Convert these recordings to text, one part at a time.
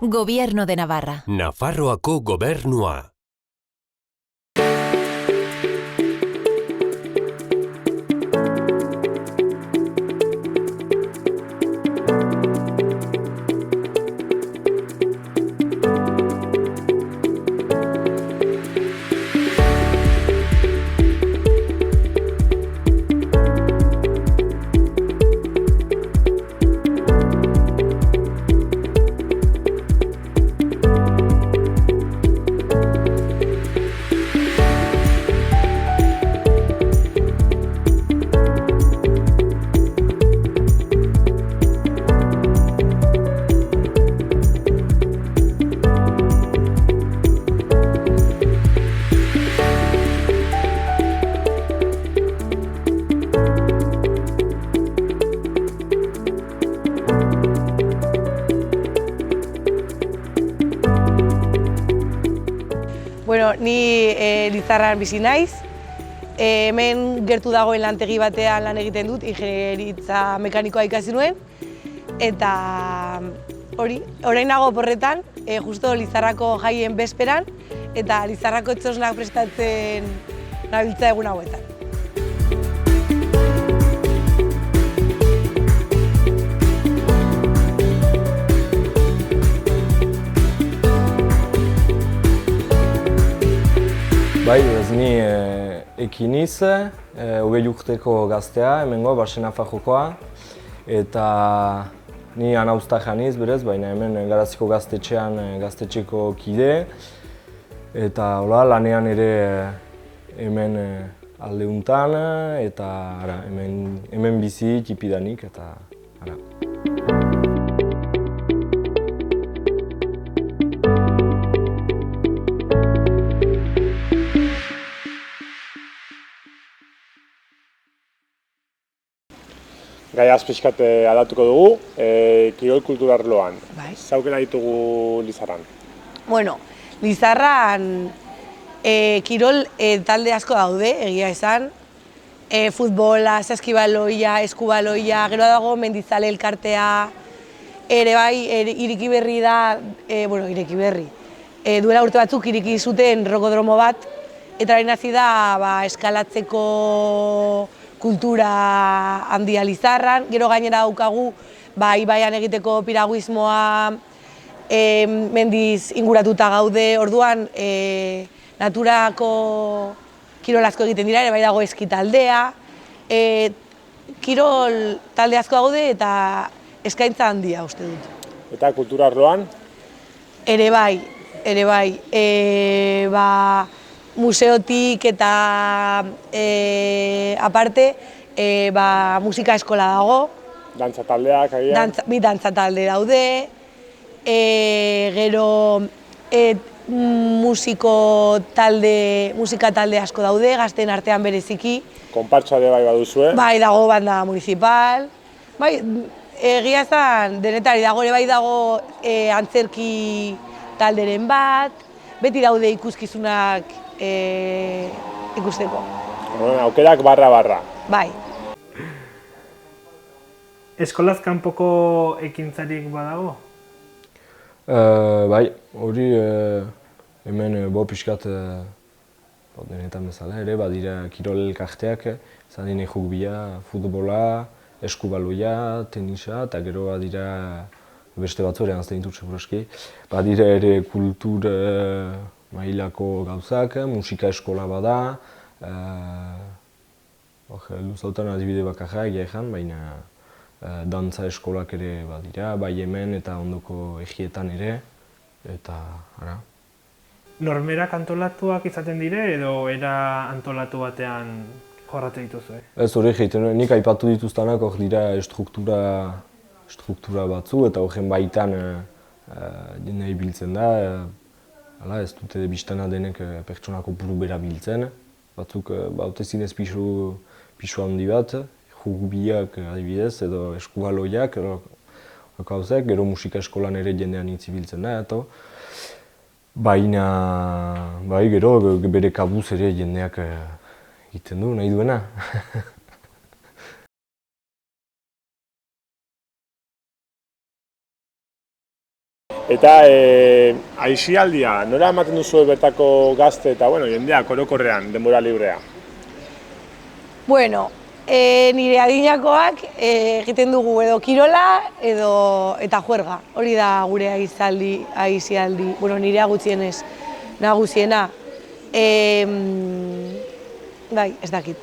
Gobierno de Navarra. Nafarroako gobernua. Bueno, ni Lizarran bizi naiz. Hemen gertu dagoen lantegi batean lan egiten dut, ingenieritza mekanikoa ikasi nuen. Eta orain nago oporretan, justo Lizarrako jaien bezperan, eta Lizarrako txosnak prestatzen nabiltza egun hauetan. Bai, ez ni ekiniz, 20 urteko gaztea, hemengo, Basen Nafarrokoa. Eta ni anauzta janiz berez, baina hemen Garaziko gaztetxean gaztetxeko kide. Eta hola, lanean ere hemen aldeuntan, eta hemen bizi tipidanik, eta ara. Gaiaz pixkat aldatuko dugu, kirol kultura arloan. Bai. Zaukera ditugu Lizarran. Bueno, Lizarran kirol talde asko daude, egia esan. Futbola, saskibaloia, eskubaloia, gero dago mendizale elkartea. Ere bai, ireki berri da, ireki berri. Duela urte batzuk ireki zuten rokodromo bat, eta orain hasi da eskalatzeko kultura handia Lizarran. Gero gainera daukagu ibaian egiteko piraguismoa, mendiz inguratuta gaude, orduan naturako kirol asko egiten dira, ere bai dago eski taldea. Kirol talde asko gaude eta eskaintza handia uste dut. Eta kultura arloan? Ere bai. Museotik eta aparte musika eskola dago. Dantza taldeak agian? Bi dantza talde daude. Gero musika talde asko daude, gazteen artean bereziki. Konpartsa ere bai baduzue? Bai, dago banda municipal. Bai, egia esan denetari dago, ere bai dago antzerki talderen bat. Beti daude ikuskizunak ikusteko. Aukerak barra. Bai. Eskolaz kanpoko ekintzarik badago? Bai, hori hemen pixkat denetan bezala ere, badira kirol elkarteak, zadine rugbia, futbola, eskubaloia, tenisa, eta gero badira beste batzu ere anzten ditut seguroski. Badira ere kultur mailako gauzak, musika eskola bada, luzautan adibide bakarra egia ezan, baina dantza eskolak ere badira, bai hemen eta ondoko egietan ere, eta ara. Normerak antolatuak izaten dire edo era antolatu batean jorratzen dituzue? Ez hori egiten, nik aipatu dituztanak hor dira struktura batzu eta horren baitan nahi biltzen da. Ez dute biztana denek pertsonako buru bera biltzen. Batzuk baute zinez pisu handi bat, rugbiak adibidez edo eskubaloiak, gero musika eskolan ere jendean hitz biltzen da. Baina, gero bere kabuz ere jendeak egiten du, nahi duena. Eta aisialdia, nola ematen duzu bertako gazte eta jendeak orokorrean denbora librea? Bueno, nire adinakoak egiten dugu edo kirola eta juerga. Hori da gure aisialdi, nirea gutxienez nagusiena. Bai, ez dakit.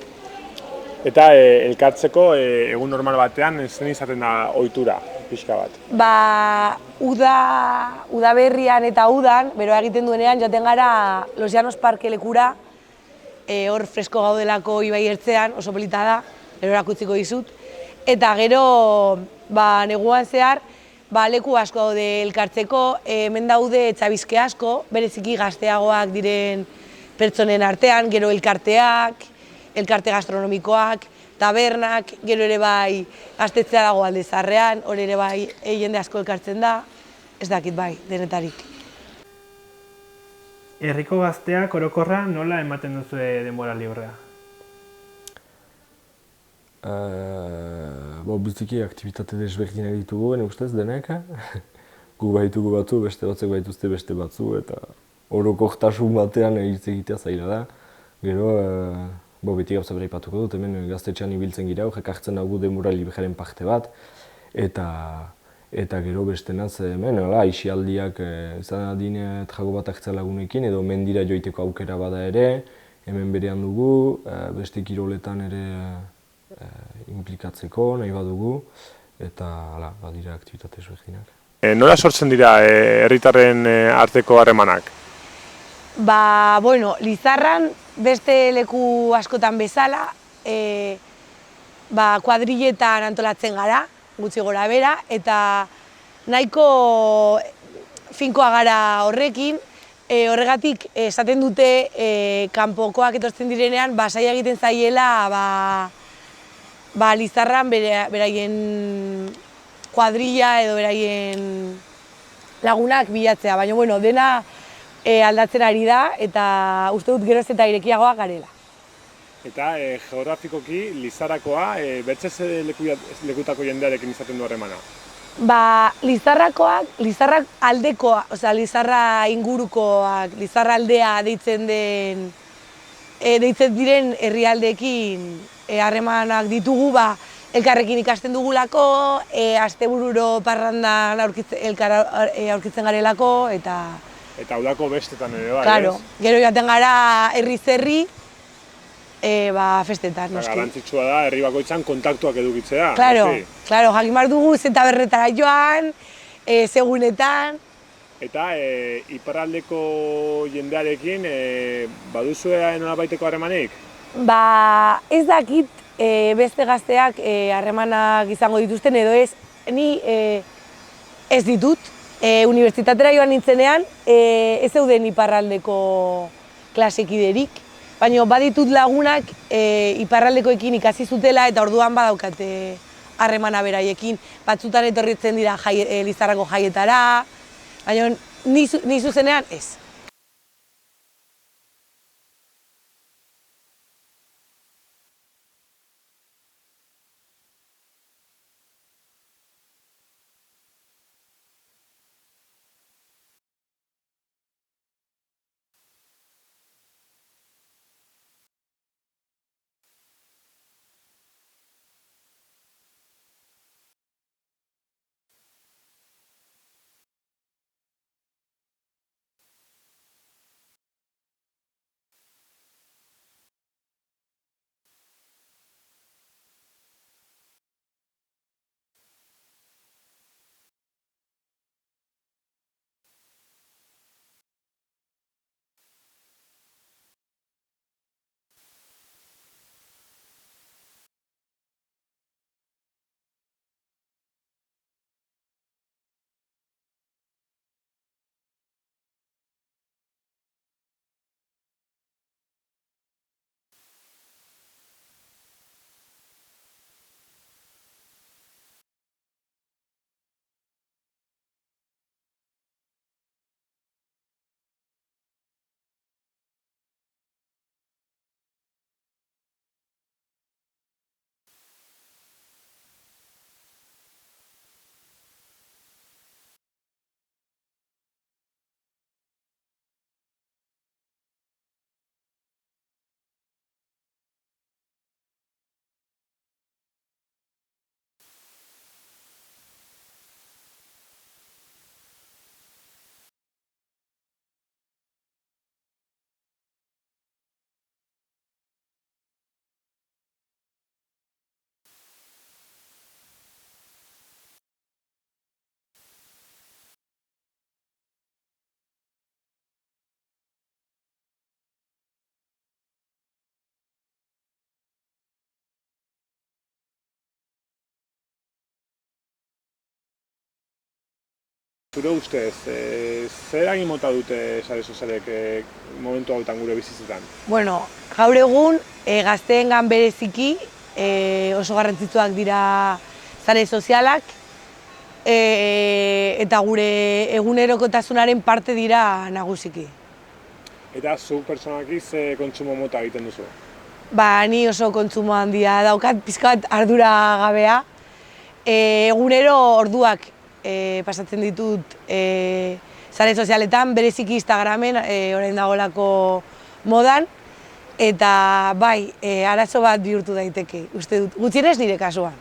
Eta elkartzeko egun normal batean zen izaten da ohitura, pixka bat? Ba, udaberrian eta udan, beroa egiten duenean, joaten gara Los Llanos Parke lekura, hor fresko gaudelako ibai ertzean, oso polita da, berorak utziko dizut. Eta gero, neguan zehar, leku asko daude elkartzeko, hemen daude txabizke asko, bereziki gazteagoak diren pertsonen artean, gero elkarteak, elkarte gastronomikoak, tabernak, gero ere bai gaztetzea dago Alde Zaharrean, hor ere bai jende asko elkartzen da, ez dakit bai, denetarik. Herriko gazteak orokorra nola ematen duzue denbora librea? Biziki aktibitate desberdinak ditugu, ustez denek. Gu baitugu batzu, beste batzuk baituzte beste batzu, eta orokortasun batean hitz egitea zaila da. Gero, beti gauza bera ipatuko dut, hemen gaztetxean ibiltzen gira, horrek hartzen dugu denbora librearen parte bat, eta gero bestenaz hemen, aisialdiak izan adine trago bat hartzea lagunekin, edo mendira joiteko aukera bada ere, hemen berean dugu, beste kiroletan ere implikatzeko nahi badugu, eta badira aktibitate ezberdinak. Nola sortzen dira herritarren arteko harremanak? Lizarran beste leku askotan bezala, kuadrilletan antolatzen gara, gutxi gora bera, eta nahiko finkoa gara horrekin, horregatik esaten dute kanpokoak etortzen direnean, zaila egiten zaiela Lizarran beraien kuadrilla edo beraien lagunak bilatzea, baina dena aldatzen ari da eta uste dut geroz eta irekiagoak garela. Eta geografikoki Lizarrakoa bertze lekutako jendearekin izaten du harremana? Lizarrak aldekoa, Lizarra ingurukoak, Lizarra aldea deitzen diren herrialdeekin harremanak ditugu, elkarrekin ikasten dugulako, astebururo parrandan aurkitzen garelako, Eta udako bestetan ere bai, Claro, gero joaten gara herriz herri, festetan, noski. Garrantzitsua da, herri bakoitzan kontaktuak edukitzea. Claro, jakin behar dugu zeta berretara joan, segunetan. Eta iparraldeko jendearekin baduzue nolabaiteko harremanik? Ez dakit beste gazteak harremanak izango dituzten edo ez, ni ez ditut. Unibertsitatera joan nintzenean, ez zeuden iparraldeko klasekiderik, baina baditut lagunak iparraldekoekin ikasi zutela eta orduan badaukate harremana beraiekin. Batzutan etorritzen dira Lizarrako jaietara, baina ni zuzenean ez. Zure ustez, zer eragin mota dute sare sozialek momentu hauetan gure bizitzetan? Bueno, gaur egun gazteengan bereziki oso garrantzitsuak dira sare sozialak eta gure egunerokotasunaren parte dira nagusiki. Eta zu pertsonaki ze kontsumo mota egiten duzu? Ni oso kontsumo handia daukat, pixka bat ardura gabea. Egunero orduak pasatzen ditut sare sozialetan, bereziki Instagramen orain dagoelako modan, eta bai, arazo bat bihurtu daiteke, uste dut, gutxienez nire kasuan.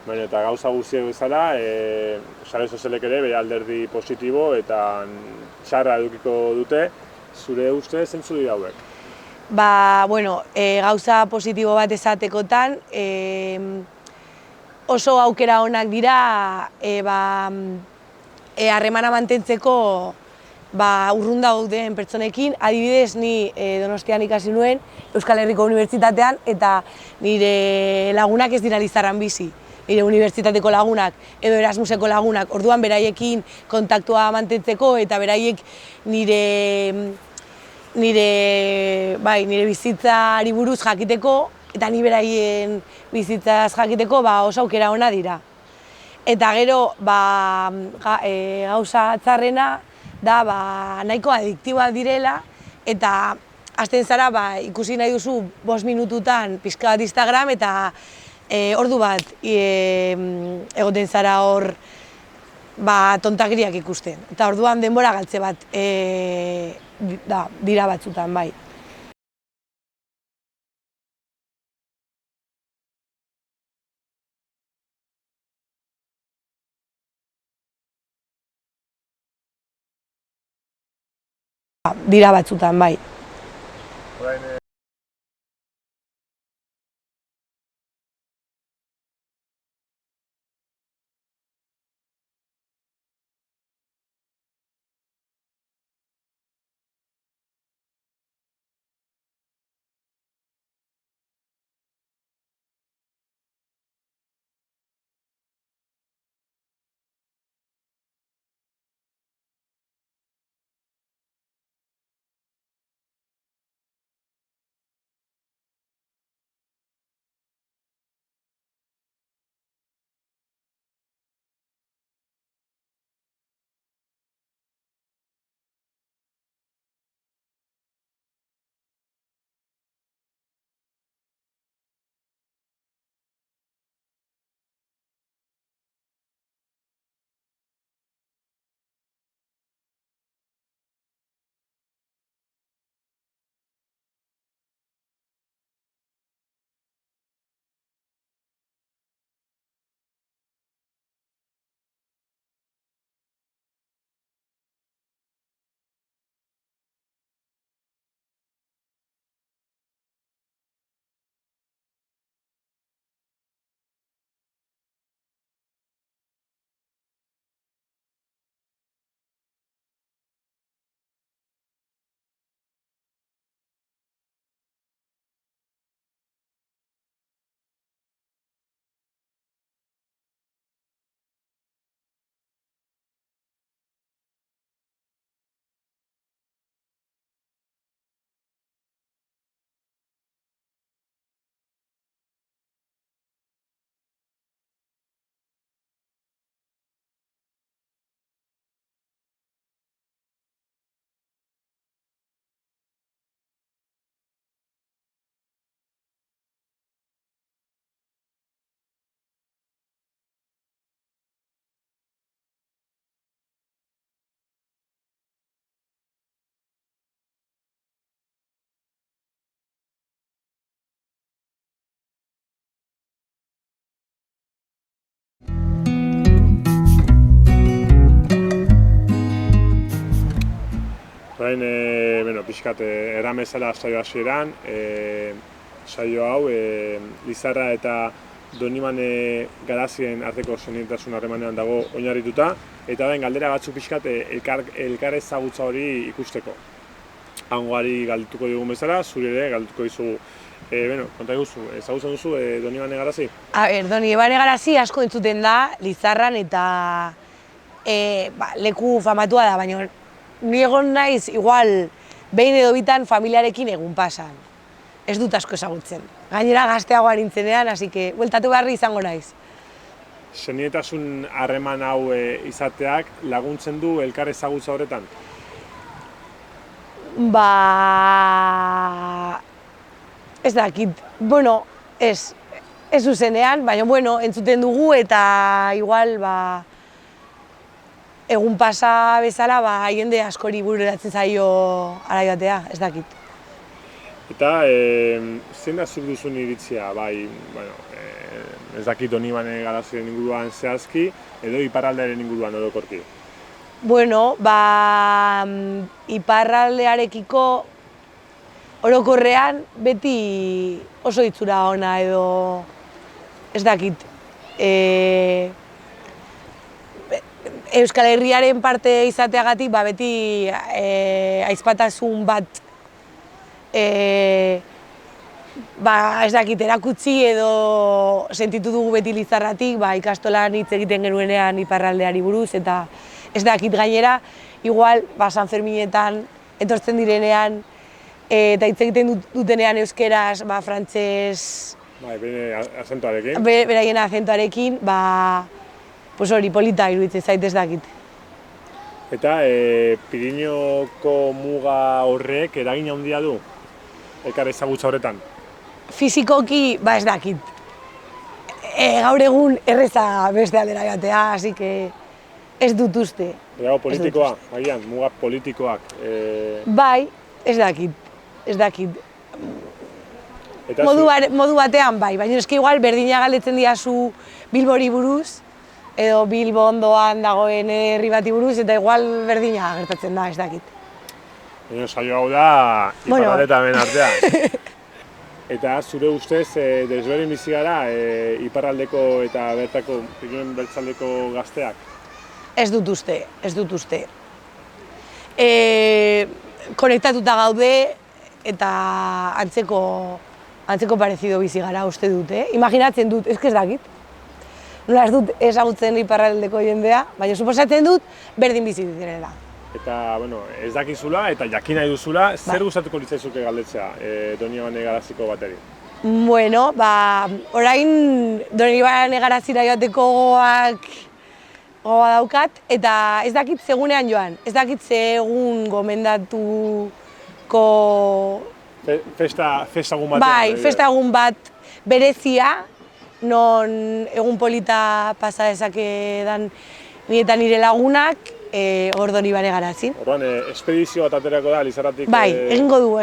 Baina eta gauza guztiak bezala, sare sozialek ere bere alderdi positibo eta txarra edukiko dute, zure ustez zentzu dira hauek? Bueno, gauza positibo bat esatekotan, oso aukera onak dira harremana mantentzeko urrun dauden pertsonekin. Adibidez, ni Donostian ikasi nuen, Euskal Herriko Unibertsitatean, eta nire lagunak ez dira Lizarran bizi. Nire unibertsitateko lagunak edo Erasmuseko lagunak, orduan beraiekin kontaktua mantentzeko eta beraiek nire bizitzari buruz jakiteko eta ni beraien bizitzaz jakiteko oso aukera ona dira. Eta gero gauza txarrena da nahiko adiktiboak direla eta hasten zara ikusi nahi duzu 5 minututan pixka bat Instagram eta ordu bat egoten zara hor tontakeriak ikusten. Eta orduan denbora galtze bat dira batzutan, bai. Dira batzutan, bai. Orain, pixkat erramezala saio hasieran, saio hau Lizarra eta Donibane Garazien arteko senidetasun harremanean dago oinarrituta, eta orain galdera batzuk pixkat elkar ezagutza hori ikusteko. Hangoari galdetuko digun bezala, zuri ere galdetuko dizugu. Konta eguzu, ezagutzen duzu Donibane Garazi? Donibane Garazi asko entzuten da Lizarran eta leku famatua da, baina ni egon naiz igual behin edo bitan familiarekin egun pasan. Ez dut asko ezagutzen. Gainera gazteagoa nintzenean, hasi que bueltatu beharri izango naiz. Senietasun harreman hau izateak laguntzen du elkar ezagutza horretan? Ez dakit, bueno, ez zuzenean, baina bueno, entzuten dugu eta igual egun pasa bezala jende askori bururatzen zaio arai batea, ez dakit. Eta zein da zuk duzun iritzia, ez dakit Donibane Garaziren inguruan zehazki, edo iparraldearen inguruan orokorki? Bueno, iparraldearekiko orokorrean beti oso itxura ona edo ez dakit. Euskal Herriaren parte izateagatik beti ahizpatasun bat ez dakit erakutsi edo sentitu dugu beti Lizarratik ikastolan hitz egiten genuenean iparraldeari buruz eta ez dakit gainera, igual San Ferminetan etortzen direnean eta hitz egiten dutenean euskeraz, frantses... Beraien azentuarekin, hori polita iruditzen zait ez dakit. Eta Pirineoko muga horrek eragin handia du elkar ezagutza horretan? Fizikoki, ez dakit. Gaur egun erreza beste aldera joatea, hasi que ez dut uste. Gehiago politikoa, agian, muga politikoak. Bai, ez dakit. Modu batean bai, baina eski igual berdina galdetzen diazu Bilbori buruz, edo Bilbo ondoan dagoen herri bati buruz, eta igual berdina gertatzen da, ez dakit. Saio hau da, iparraldetamen artean. Eta zure ustez, desberdin bizi gara iparraldeko eta bertako, Pirinioen bertzaldeko gazteak? Ez dut uste. Konektatuta gaude eta antzeko parezido bizi gara uste dut, Imaginatzen dut, ez dakit. Nola ez dut ezagutzen iparraldeko jendea, baina suposatzen dut berdin bizi direla. Eta, ez dakizula eta jakin nahi duzula, zer gustatuko litzaizuke galdetzea Donibane Garaziko bateri? Bueno, orain Donibane Garazira joateko gogoa daukat, eta ez dakit segunean joan, ez dakit segun gomendatuko... Festagun batean? Bai, festagun bat berezia, non egun polita pasa dezakedan ni eta nire lagunak, hor Donibane Garazin. Orduan, espedizio bat aterako da, Lizarratik... Bai, egingo dugu.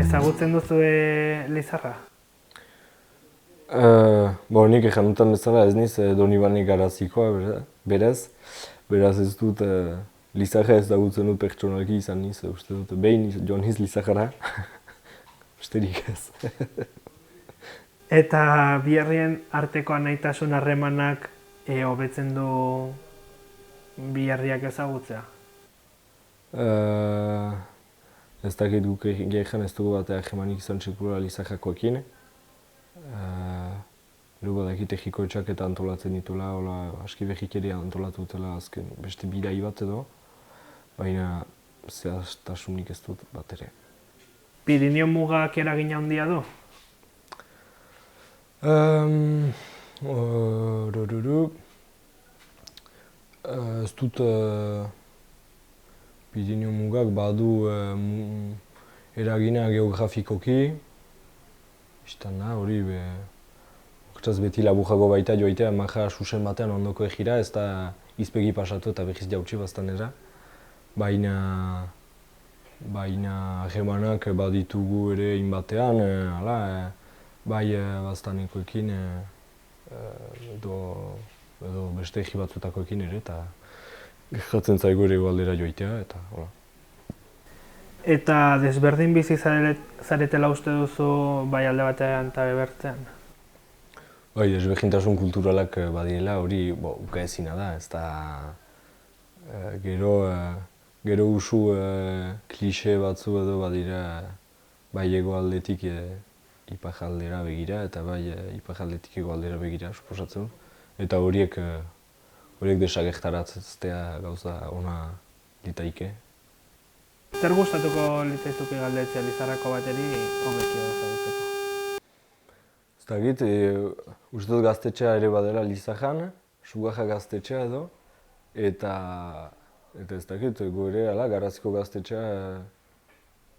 Ezagutzen duzu Lizarra? Nik ejanutan bezala ez niz Donibane Garazikoa beraz ez dut Lizarra ezagutzen dut pertsonalki izan niz, uste dut behin joan niz Lizarra, besterik ez. Eta bi herrien arteko anaitasun harremanak hobetzen du bi herriak ezagutzea? Ez dakit guk gehiagoan ez dugu batea hegemonik izan sekula Lizarrakoekin. Gero badakit egikoetxak eta antolatzen ditula, aski behikeria antolatu dutela azken beste bidai bat edo, baina zehaztasunik ez dut bat ere. Pirinio mugak eragina handia du? Ez dut Pirinio mugak badu eragina geografikoki, hori hortaz beti laburrago baita joitea maja susen batean ondoko egira, ez da izpegi pasatu eta behiz jautsi baztanera. Baina harremanak baditugu ere inbatean, bai baztanekoekin edo beste egi batzutakoekin ere, eta gertatzen zaigu ere aldera joitea, eta hola. Eta desberdin bizi zaretela uste duzu bai alde batean eta bebertzean? Bai, desberdintasun kulturalak badirela hori ukaezina da, ez da gero Gero usu klixe batzu edo badira bai hegoaldetik iparraldera begira eta bai iparraldetik hegoaldera begira suposatzen. Eta horiek desagertaraztea gauza ona litaike. Zer gustatuko litzaizuke galdetzea Lizarrako bateri hobeki ezagutzeko? Ez dakit, uste dut gaztetxea ere badela Lizarran, Sugarra gaztetxea edo, eta ez dakit, gu ere, Garaziko gaztetxea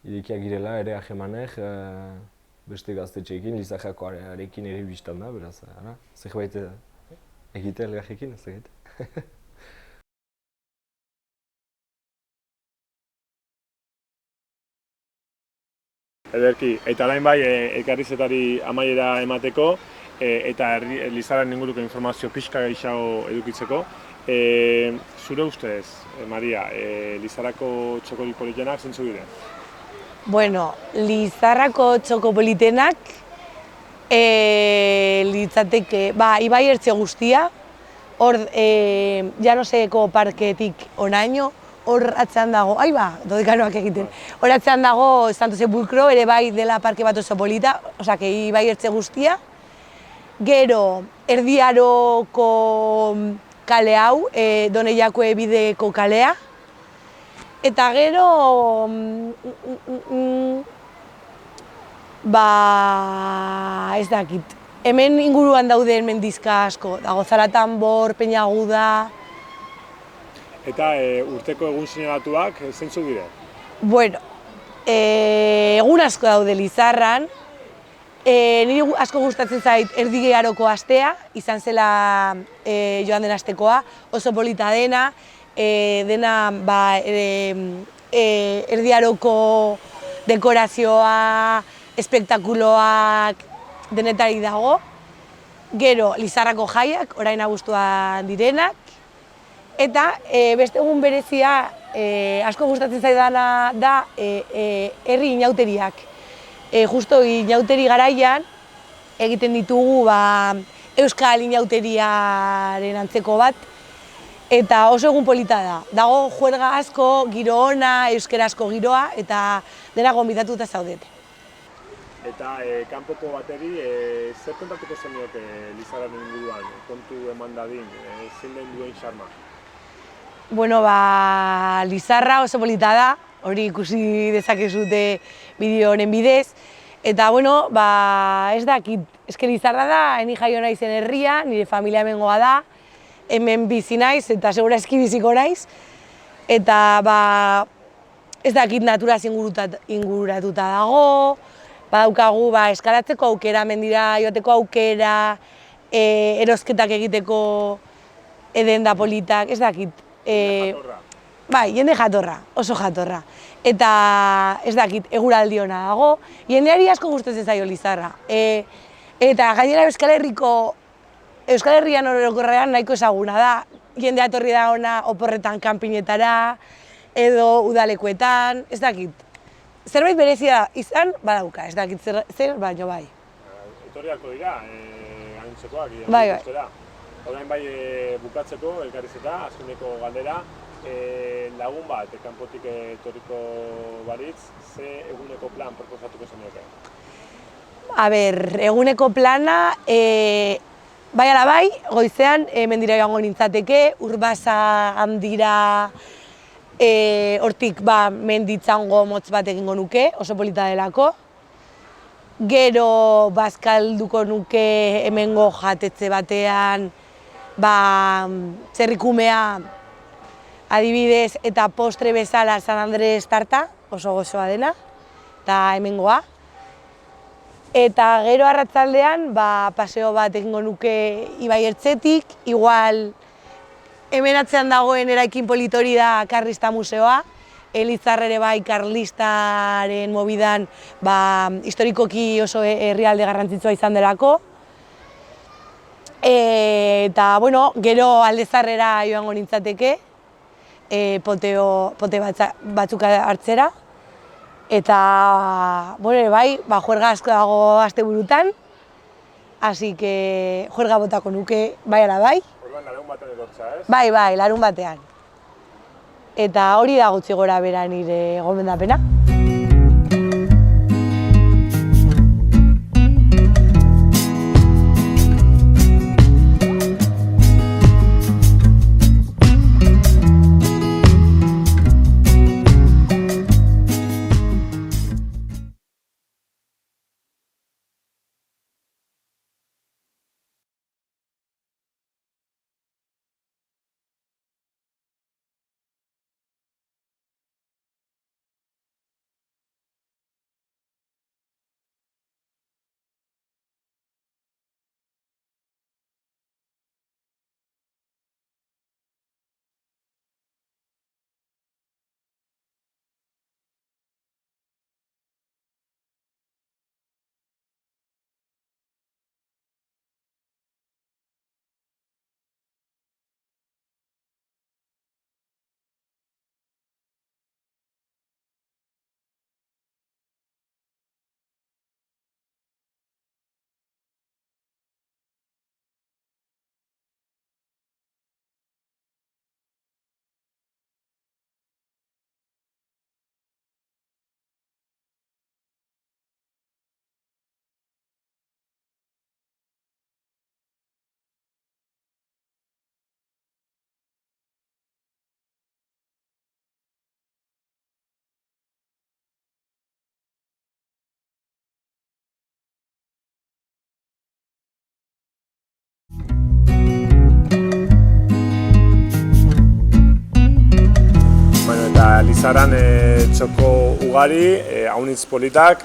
irekiak girela ere ahemanek beste gaztetxeekin, Lizarrako arekin ere biztan da, beraz, zerbait egitea elgarrekin, ez dakit. Ederki, eta orain bai, elkarrizketari amaiera emateko eta Lizarraren inguruko informazio pixka gehiago edukitzeko. Zure ustez, Maria, Lizarrako txoko politenak zeintzuk dira? Bueno, Lizarrako txoko politenak litzateke, Ibai Ertze guztia, hor Llanoseko parketik onaino, hor atzean dago, dodekanoak egiten, hor atzean dago Santo Sepulcro, ere bai dela parke bat oso polita, osea, Ibai Ertze guztia. Gero, Erdi Aroko kale hau, Doneiakue bideko kalea. Eta gero, ez dakit. Hemen inguruan dauden mendizka asko, dago Zaratanbor, Peñaguda. Eta urteko egun seinalatuak zeintzuk dira? Bueno, egun asko daude Lizarran. Niri asko gustatzen zait Erdi Aroko astea, izan zela joan den astekoa, oso polita dena, Erdi Aroko dekorazioa, espektakuloak denetarik dago. Gero Lizarrako jaiak, orain abuztuan direnak. Eta beste egun berezia asko gustatzen zaidana da herri inauteriak. Justo inauteri garaian egiten ditugu Euskal inauteriaren antzeko bat, eta oso egun polita da. Dago juerga asko, giro ona, euskarazko giroa, eta dena gonbidatuta zaudete. Eta kanpoko bateri, zer kontatuko zenioke Lizarraren inguruan, kontu eman dadin, zein den duen xarma? Bueno, Lizarra oso polita da, hori ikusi dezakezute bideo honen bidez. Eta, bueno, ez dakit, eske Lizarra da, ni jaio naizen herria, nire familia hemengoa da, hemen bizi naiz eta segurazki biziko naiz. Eta, ez dakit naturaz inguratuta dago, badaukagu eskalatzeko aukera, mendira joateko aukera, erosketak egiteko edenda politak, ez dakit. Jende jatorra. Bai, jende jatorra, oso jatorra. Eta ez dakit, eguraldi ona dago, jendeari asko gustatzen zaio Lizarra. Eta gainera Euskal Herrian orokorrean nahiko ezaguna da. Jendea etorri da ona oporretan kanpinetara, edo udalekuetan, ez dakit. Zerbait berezia izan, badauka, ez dakit zer, baina bai. Etorriako dira, gainontzekoak, bai. Orain bai bukatzeko, elkarrizketa, azkeneko galdera, lagun bat, kanpotik etorriko baritz, ze eguneko plan proposatuko zenioke? Eguneko plana, bai ala bai, goizean mendira joango nintzateke, Urbasa handira, hortik menditzango motz bat egingo nuke, oso polita delako. Gero bazkalduko nuke hemengo jatetxe batean, txerrikumea adibidez eta postre bezala San Andres tarta, oso gozoa dena, eta hemengoa. Eta gero arratzaldean paseo bat egingo nuke Ibai Ertzetik, igual hemen atzean dagoen eraikin polit hori da Karlista Museoa, Lizarra ere bai karlistaren mobidan historikoki oso herrialde garrantzitsua izan delako. Eta, bueno, gero Alde Zaharrera joango nintzateke, pote batzuk hartzera. Eta, bueno, bai, juerga asko dago asteburutan, hasi que juerga botako nuke bai ala bai. Orduan larun batean etortza, ez? Bai, larun batean. eta hori da gutxi gora bera nire gomendapena. Lizarran txoko ugari, haunitz politak,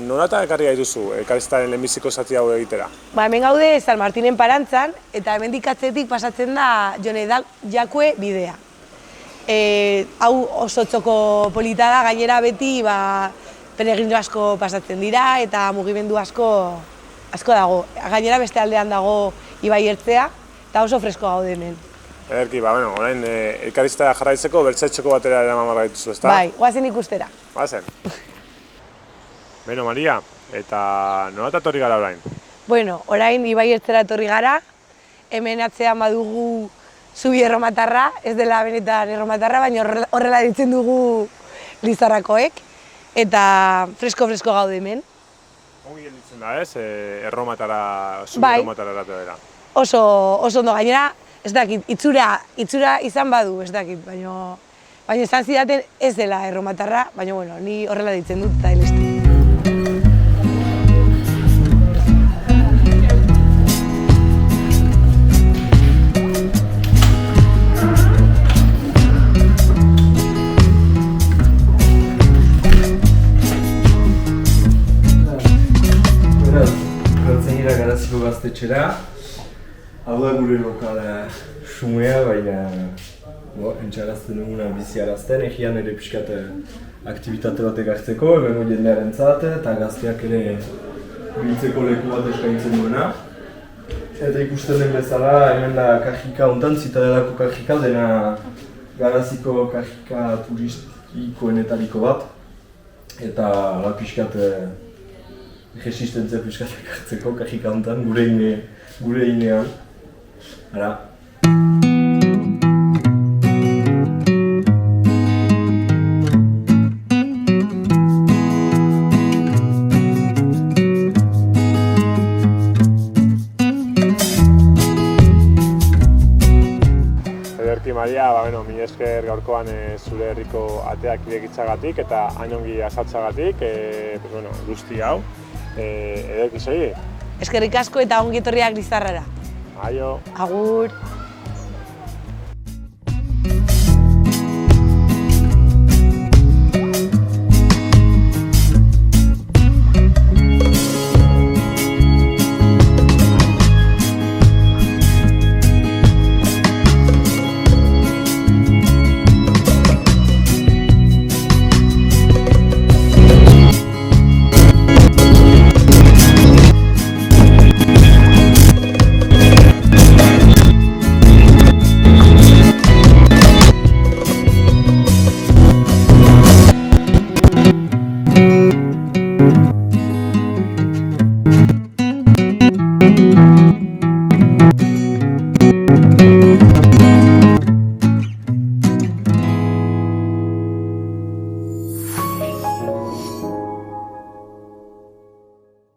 nolata ekarri gaituzu elkarrizketaren lehenbiziko zati hau egitera? Hemen gaude San Martinen parantzan, eta hemendik atzetik pasatzen da Jone Jakue bidea. Hau oso txoko polita da, gainera beti peregrino asko pasatzen dira eta mugimendu asko dago. Gainera beste aldean dago Ibai ertzea, eta oso fresko gaude hemen. Ederki, orain elkarrizketa jarraitzeko bertzetxoko batera eraman barra dituzu, ezta? Bai, goazen ikustera. Goazen. Maria, eta nolata etorri gara orain? Orain Ibai ertzera etorri gara, hemen atzean badugu zubi erromatarra, ez dela benetan erromatarra, baina horrela ditzen dugu Lizarrakoek, eta fresko gaude hemen. Ongi gelditzen da, ez? Erromatara, zubi erromatara eratu dela. Oso ondo, gainera, ez dakit, itxura izan badu, ez dakit, baina esan zidaten ez dela erromatarra, baina ni horrela ditzen dut eta helezte. Garaziko gaztetxera. Hau da gure lokal xumea, baina entxarazten duguna biziarazten, egian ere pixkat aktibitate bat ekartzeko, hemen jendearen zat, eta gazteak ere biltzeko leku bat eskaintzen duena. Eta ikusten den bezala, hemen da kajika hontan, Zitadelako kajika, dena Garaziko kajika turistikoenetariko bat. Eta pixkat resistentzia pixkat ekartzeko kajika hontan, gure inean. Hala. Ederki Maria, mila esker gaurkoan zure herriko ateak irekitzagatik eta hain ongi azaltzagatik, guzti hau. Ederki segi? Eskerrik asko eta ongi etorriak Lizarrara. Aio. Agur. Thank you.